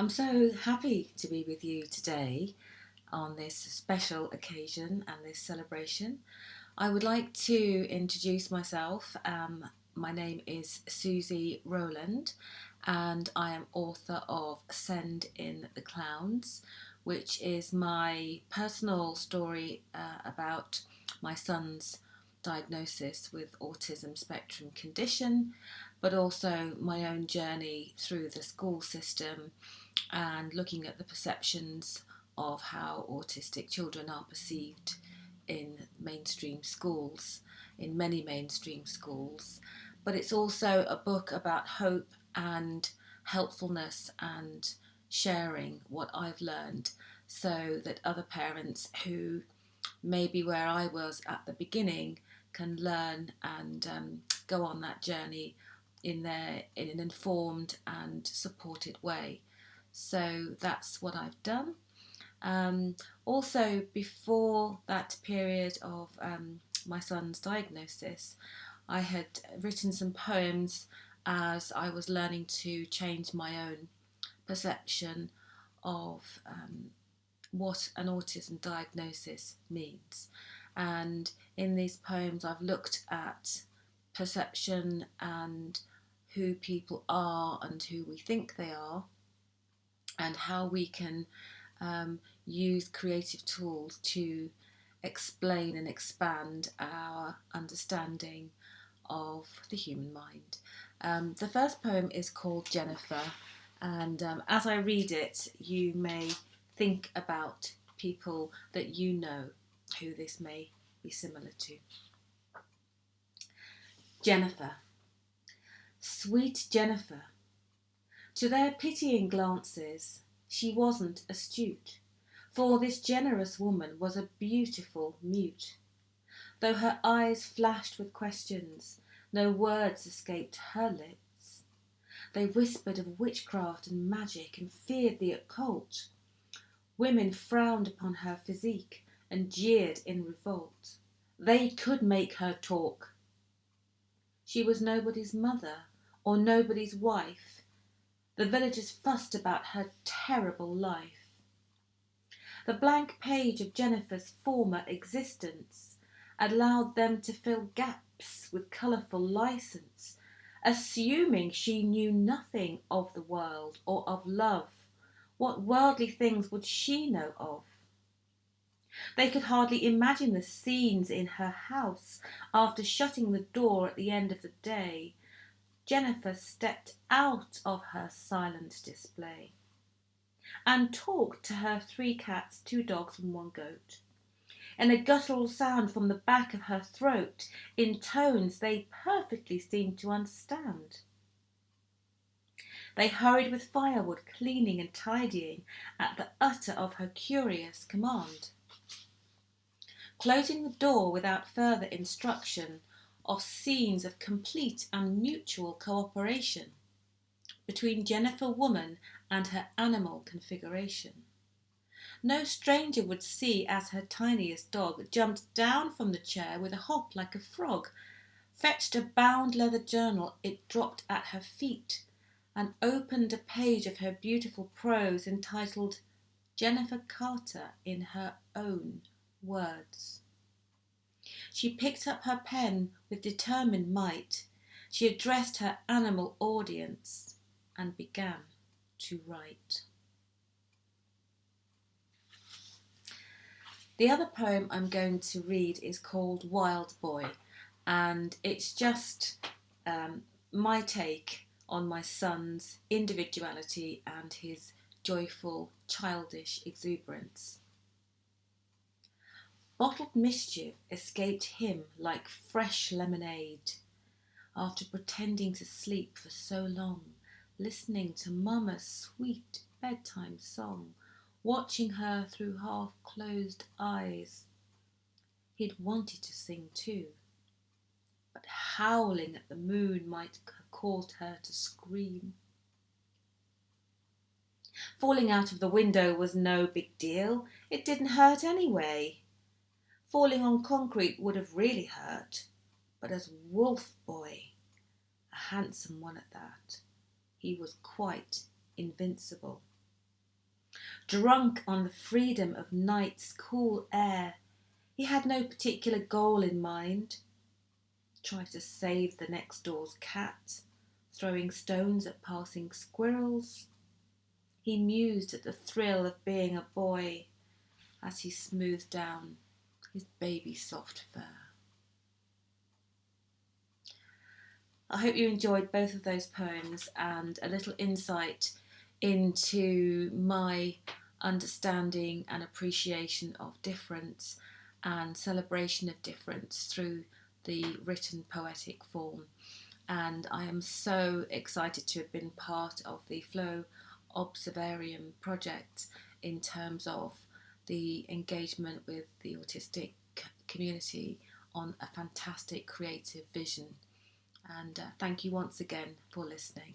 I'm so happy to be with you today on this special occasion and this celebration. I would like to introduce myself. My name is Susie Rowland, and I am author of Send in the Clowns, which is my personal story about my son's diagnosis with autism spectrum condition, but also my own journey through the school system and looking at the perceptions of how autistic children are perceived in mainstream schools, in many mainstream schools. But it's also a book about hope and helpfulness and sharing what I've learned so that other parents who may be where I was at the beginning can learn and go on that journey in an informed and supported way. So that's what I've done. Um, Also, before that period of my son's diagnosis, I had written some poems as I was learning to change my own perception of what an autism diagnosis means. And in these poems, I've looked at perception and who people are and who we think they are, and how we can use creative tools to explain and expand our understanding of the human mind. The first poem is called Jennifer, and as I read it, you may think about people that you know who this may be similar to. Jennifer, sweet Jennifer, to their pitying glances she wasn't astute, for this generous woman was a beautiful mute. Though her eyes flashed with questions, no words escaped her lips. They whispered of witchcraft and magic and feared the occult. Women frowned upon her physique and jeered in revolt. They could make her talk. She was nobody's mother or nobody's wife. The villagers fussed about her terrible life. The blank page of Jennifer's former existence allowed them to fill gaps with colourful licence, assuming she knew nothing of the world or of love. What worldly things would she know of? They could hardly imagine the scenes in her house after shutting the door at the end of the day. Jennifer stepped out of her silent display and talked to her 3 cats, 2 dogs, and 1 goat, in a guttural sound from the back of her throat, in tones they perfectly seemed to understand. They hurried with firewood, cleaning and tidying at the utter of her curious command. Closing the door without further instruction of scenes of complete and mutual cooperation between Jennifer woman and her animal configuration. No stranger would see as her tiniest dog jumped down from the chair with a hop like a frog, fetched a bound leather journal it dropped at her feet, and opened a page of her beautiful prose entitled Jennifer Carter in her own words. She picked up her pen with determined might. She addressed her animal audience and began to write. The other poem I'm going to read is called Wild Boy, and it's just my take on my son's individuality and his joyful, childish exuberance. Bottled mischief escaped him like fresh lemonade after pretending to sleep for so long, listening to Mama's sweet bedtime song, watching her through half-closed eyes. He'd wanted to sing too, but howling at the moon might have caused her to scream. Falling out of the window was no big deal. It didn't hurt anyway. Falling on concrete would have really hurt, but as Wolf Boy, a handsome one at that, he was quite invincible. Drunk on the freedom of night's cool air, he had no particular goal in mind. Try to save the next door's cat, throwing stones at passing squirrels. He mused at the thrill of being a boy as he smoothed down his baby soft fur. I hope you enjoyed both of those poems and a little insight into my understanding and appreciation of difference and celebration of difference through the written poetic form. And I am so excited to have been part of the Flow Observarium project in terms of the engagement with the autistic community on a fantastic creative vision. And thank you once again for listening.